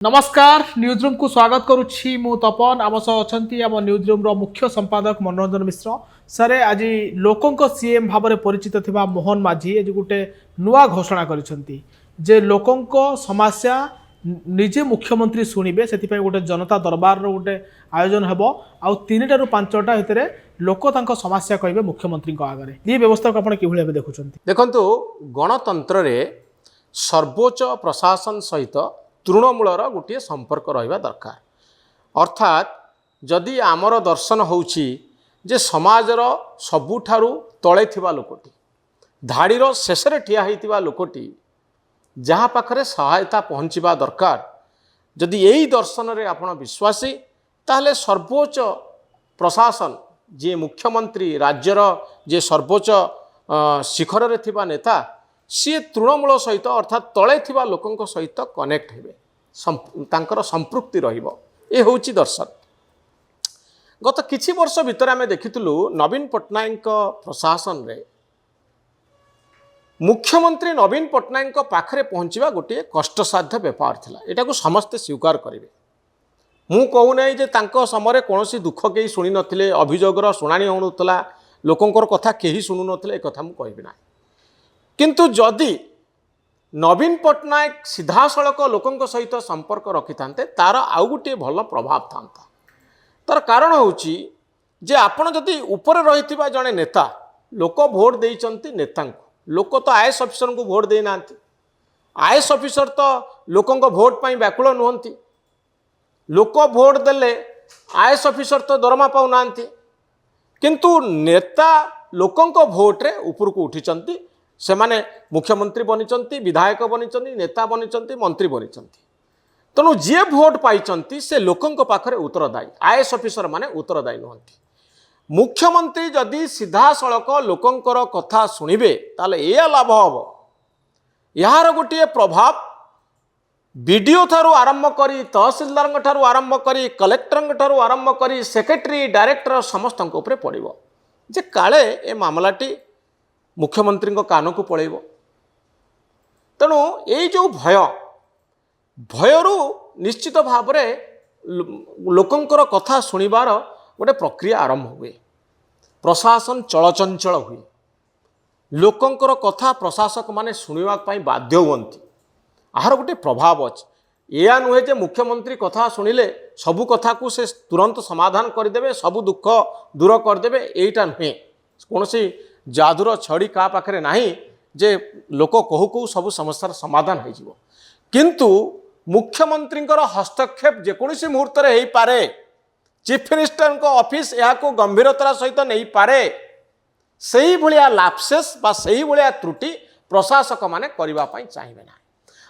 नमस्कार न्यूजरूम को स्वागत करुच्ची मु तपन आम सह अच्छा आम न्यूजरूम रो मुख्य संपादक मनोरंजन मिश्र सर आज लोकों सीएम भाव में परिचित थिबा मोहन माझी आज गोटे नुआ घोषणा करिसेंती जे लोकों समस्या निजे मुख्यमंत्री शुणिबे से गोटे जनता दरबार रो गोटे आयोजन हेबो आउ 3टा रु 5टा भितर लोक तांको समस्या कहबे मुख्यमंत्री आगे ये व्यवस्था को आपण किभଳି भाबे देखुछंती देखंतु गणतंत्र रे सर्वोच्च प्रशासन सहित तृणमूलर गोटे संपर्क रहिबा दरकार। अर्थात जदि आमर दर्शन होउची जे समाजर सबुठारु तळे थिबा लोकटी धाड़ीर शेषरे ठिया होइतिबा लोकटी जहाँ पाखरे सहायता पहुँचवा दरकार जदि यही दर्शन रे आपण विश्वासी ताहले सर्वोच्च प्रशासन जे मुख्यमंत्री राज्यर जे सर्वोच्च शिखर रे थिबा नेता सी तृणमूल सहित अर्थात तले थिबा लोकंक सहित कनेक्ट हेबे तांकर संपृक्ति रहिबो ए होउची दर्शन। गत किछि वर्ष भितर आमे देखितलु नवीन पट्टनायक प्रशासन रे मुख्यमंत्री नवीन पट्टनायक पाखरे पहुँचवा गोटे कष्टसाध्य व्यापार थिला एटा को समस्त स्वीकार करिवे। मु कहू नै जे तांको समय कोनोसी दुख केही सुनि नथिले अभियोगर सुनानी होउनथला लोकंकर कथा केही सुनु नथिले ए कथा मु कहबि ना किंतु जदि नवीन पट्टनायक सीधासलख लोकों सहित संपर्क रखि थांते तार आउ गोटे भल प्रभाव था तार कारण होउची जे आपण जदि ऊपर रहिथिबा जणे नेता लोक भोट देइचंती नेता लोक तो आईएएस ऑफिसर को भोट देई नांती आईएएस ऑफिसर तो लोकों भोट पई व्याकुल नुहंती लोक भोट देले आईएएस ऑफिसर तो दरमा पाउ नांती किंतु नेता लोकों भोट रे ऊपर को उठिचंती से माने मुख्यमंत्री बनी विधायक बनी नेता बनी मंत्री बनी तेणु जी भोट पाई से लोकों पाखरे उत्तरदायी आईएएस ऑफिसर माने उत्तरदायी नुहंती। मुख्यमंत्री जदि सीधासलख लोकंकर कथा शुणिबे ताले ए लाभ हम यार गोटे प्रभाव बीडीओ थारू आरंभ करी तहसीलदार ठारू आरंभ करी कलेक्टर ठारू आरंभ करी सेक्रेटरी डायरेक्टर समस्त पड़ो जे काले ए मामलाटी मुख्यमंत्री कान को पलैब तेणु यही जो भयरू निश्चित भाव लोकंकर कथा शुणिबार गोटे प्रक्रिया आरंभ हुए प्रशासन चलचंचल हुए लोकंकर कथा प्रशासक माने शुणिबा पई बाध्य हुअंती आहार गोटे प्रभाव अच्छे या नुहे जे मुख्यमंत्री कथा शुणिले सबु कथा को से तुरंत समाधान करदेवे सबु दुख दूर करदेवे एटा नुहे कौन जादूर छड़ी का पाखरे नाही जे लोक कहू कहू सबु समस्यार समाधान हो जिवो किंतु मुख्यमंत्री हस्तक्षेप जेकोसी मुहूर्त हो पारे चीफ मिनिस्टर को ऑफिस या को गंभीरतार सहित नहीं पारे सही भलिया लाप्सेस बा सही भलिया त्रुटि प्रशासक माने करिबा पई चाहिबे ना।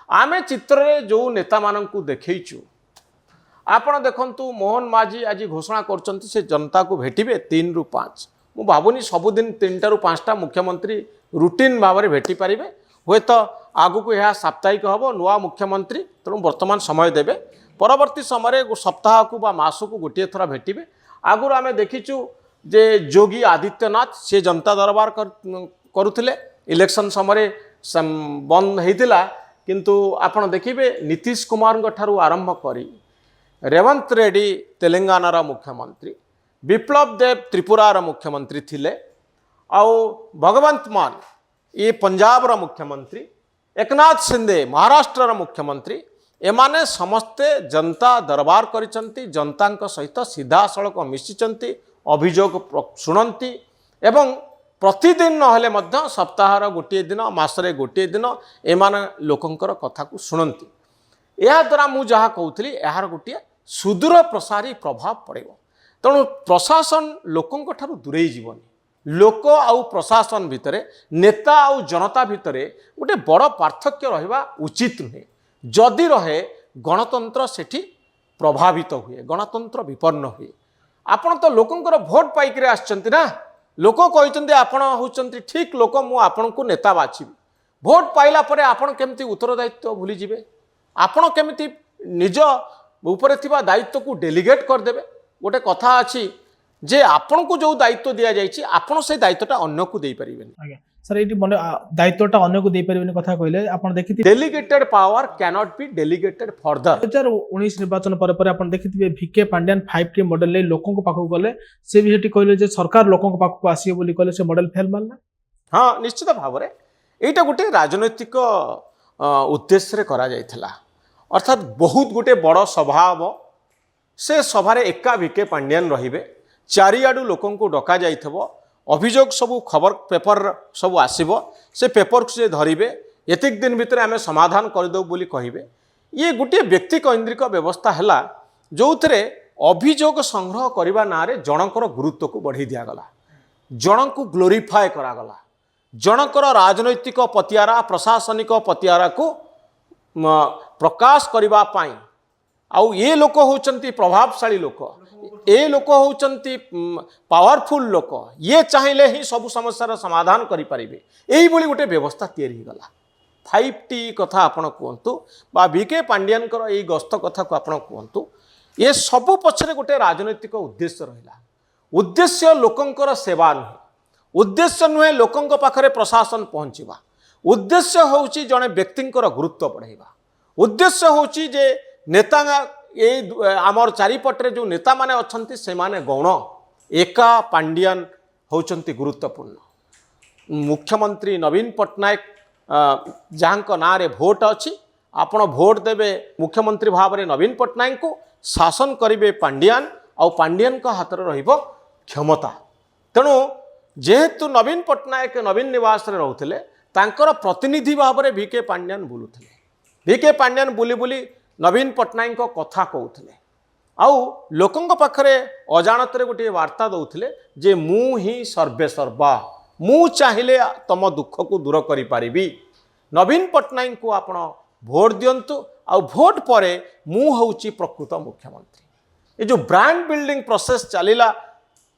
आमे चित्र रे जो नेता माननकु देखैचु आपण देखंतु मोहन माझी आज घोषणा करचंती से जनता को भेटिबे 3 रु 5 मु भावुनी सबुदिन 3टा रु 5टा मुख्यमंत्री रुटीन भाव में भेटी पारे हे तो आगु को यह साप्ताहिक हम नुआ मुख्यमंत्री तेणु वर्तमान समय देवे परवर्ती समय सप्ताह को बा मास को गोटे थर भेटे आगुरी आम देखीचु जे योगी आदित्यनाथ से जनता दरबार करुले इलेक्शन समय बंद होता किंतु आपण देखिए नीतीश कुमार ठारू आरंभ करी रेवंत रेड्डी तेलंगानार मुख्यमंत्री विप्लव देव त्रिपुरार मुख्यमंत्री थिले आउ भगवंत मान ये पंजाबर मुख्यमंत्री एकनाथ शिंदे महाराष्ट्रर मुख्यमंत्री एमाने समस्ते जनता दरबार करिसंती जनता सहित सीधा सड़क मिशिचंती अभियोग शुणंती एवं प्रतिदिन नहले मध्य सप्ताहर गोटे दिन मासरे गोटे दिन एमाने लोकंकर कथा को शुणंती या द्वारा मु जहा कहूली यार गोटे सुदूर प्रसारी प्रभाव पड़ेगा तेणु प्रशासन लोकों ठारू दूरे जीवनी लोक आउ प्रशासन भितर नेता आउ जनता भितर गोटे बड़ पार्थक्य रहिबा उचित नुहे जदि रहे गणतंत्र सेठी प्रभावित हुए गणतंत्र विपन्न हुए आपण तो लोकंकर भोट पाइक आछंती ना लोक कहते आपण होचंती ठीक लोक मु आपण को नेता बाछिबी भोट पाइला परे आपण केमती उत्तरदायित्व भूली जिवे आपण केमती निज ऊपर थिबा दायित्व को डेलीगेट करदेबे गोटे कथा अच्छी जे आपण को जो दायित्व दि जाइए आपण से दायित्वटा अन्य को दे पारिबेनी। सर ये दायित्वटा अन्य को दे परिबेनी कथा कहले आपण देखिथि delegated power cannot be delegated further 2019 निर्वाचन पर आपण देखिथिबे भिके पांड्यान 5T मॉडल ले लोकन को पाखु गले से भी हेटी कहले जे सरकार लोकन को पाखु आसीए बोली कहले से मॉडल फेल मारला। हाँ निश्चित भाव में यहीटा गोटे राजनैतिक उद्देश्य करा जाइथिला अर्थात बहुत गोटे बड़ सभा हम से सभार एका भिके पांड्यान रहिबे चारिआडू लोकन को डका जाइथबो अभियोग सब खबर पेपर सब आसीबो से पेपर को से धरिबे एतिक दिन भितर आमे समाधान करदेव बोली कहिबे ये गोटे व्यक्ति केन्द्रिक व्यवस्था है जो थे अभियोग संग्रह करने ना जनकर गुरुत्व को बढ़ी दिगला जन को ग्लोरीफाए करागला जनकर राजनैतिक पतियारा प्रशासनिक पतियारा को प्रकाश करने आउ ये लोक होचंती प्रभावशाली लोक ए लोक होचंती पावरफुल लोक ये चाहिए ही सब समस्यार समाधान करें यही गोटे व्यवस्था तैयारी गला 5T कथा आपण कहतु बा भिके पांड्यान यही गस्त कथा को आपण कहतु ये सबू पछरे गोटे राजनैतिक उद्देश्य रहा उद्देश्य लोकंकर सेवा नुहे उद्देश्य नुहे लोकंक पाखरे प्रशासन पहुँचवा उद्देश्य होची जड़े व्यक्तिंकर गुरुत्व बढ़ाइबा उद्देश्य होची जे नेता ये आमर चारिपटे जो नेता माने अच्छंती से माने गौण एका पांड्यान होचंती गुरुत्वपूर्ण मुख्यमंत्री नवीन पट्टनायक जहाँ ना रे भोट अच्छी आपण भोट देवे मुख्यमंत्री भाव में नवीन पट्टनायक को शासन करेंगे पांड्यान आउ पांड्यान का हाथ में रहिबो क्षमता तेणु जेहेतु नवीन पट्टनायक नवीन निवास रे रहउथिले तांकर प्रतिनिधि भाव में भिके पांड्यान बुलुथिले भिके पांड्यान बुली बुली नवीन पट्टनायक को कथा कहउथिले आउ लोकंक पाखरे अजाणत गोटे वार्ता दउथिले जे मु ही सर्वे सर्वा मु चाहिए तुम दुख को दूर करि पारिबी नवीन पट्टनायक को आपण भोट दियंतु आउ भोट परे मु होउची प्रकृत मुख्यमंत्री ये जो ब्रांड बिल्डिंग प्रोसेस चलिला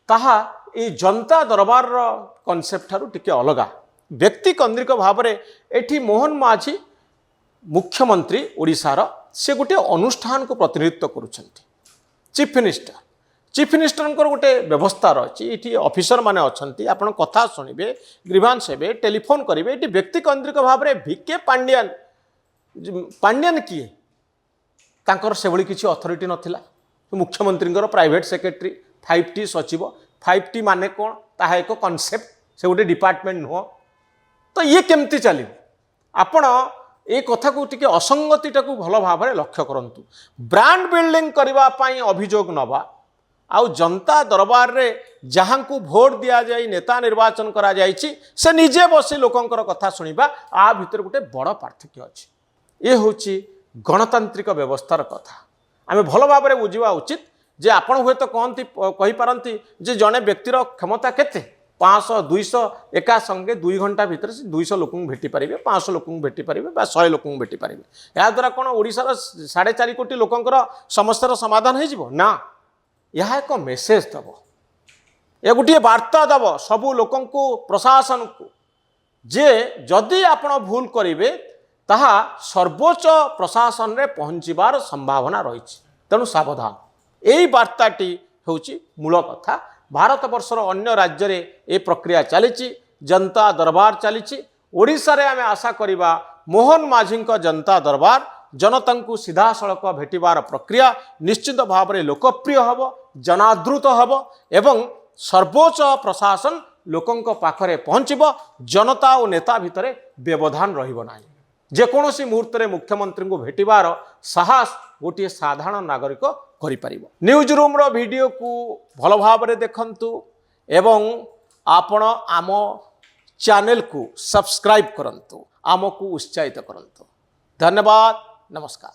ताहा ये जनता दरबार कॉन्सेप्ट ठारू टिके अलगा व्यक्ति केन्द्रिक भाव में एठी मोहन माझी मुख्यमंत्री ओडिशार से गोटे अनुष्ठान को प्रतिनिधित्व करुछंती चीफ मिनिस्टर गोटे व्यवस्था रही ये ऑफिसर माने अच्छी आपण कथा शुणवे ग्रीवांस हे टेलीफोन करेंगे ये व्यक्ति केन्द्रिक भाव में भिके पांड्यान किए तांकर से भली किसी अथॉरिटी नथिला मुख्यमंत्री प्राइवेट सेक्रेटरी 5T सचिव 5T माने कौन ताहा एक कॉन्सेप्ट से गोटे डिपार्टमेंट नुह तो ये केमती चलो आपण ये कथा को टिके असंगतिटा को भल भाव में लक्ष्य करंतु ब्रांड बिल्डिंग करने अभियोग नवा आउ जनता दरबार रे जहाँ को भोट दि जाए नेता निर्वाचन करा जाइछि से निजे बसी लोकंकर कथा शुणा आ भितर गोटे बड़ पार्थक्य अच्छी ये हूँ गणतांत्रिक व्यवस्थार कथा आम भल भाव में बुझा उचित जे आपण हुए तो कहती कहीपारती जे जड़े व्यक्तिर क्षमता केते 500 200 एका संगे 2 घंटा भितर से 200 लोक भेटी पारे 500 लोक भेटी पारे 100 लोक भेटी पारे या द्वारा कौन ओडिशार 4.5 कोटी लोकंकर समस्यार समाधान हो ना यह एक मेसेज दब ये गोटे वार्ता दब सबू लोक प्रशासन को जे जदि आपण भूल करेंगे ताहा सर्वोच्च प्रशासन रे पहुँचबार संभावना रही तेणु सावधान यही वार्ताटी हूँ मूल कथा भारत वर्षर अन्य राज्य रे ए प्रक्रिया चली जनता दरबार चली ओडिशा रे आमे आशा करिबा मोहन माझी जनता दरबार जनता को सीधा सड़क भेटिबार प्रक्रिया निश्चित भाव में लोकप्रिय हब जनादृत हब एवं सर्वोच्च प्रशासन लोकंक पाखरे पहुँचब जनता और नेता भितर व्यवधान रहिबो नाही जेकोसी मुहूर्त में मुख्यमंत्री को भेटिबार साहस गोटे साधारण नागरिक करिपारिबो न्यूज रूम रो वीडियो को भल भाव में देखंतु एवं आपण आम चैनल को सब्सक्राइब करंतु आमको उत्साहित करंतु धन्यवाद नमस्कार।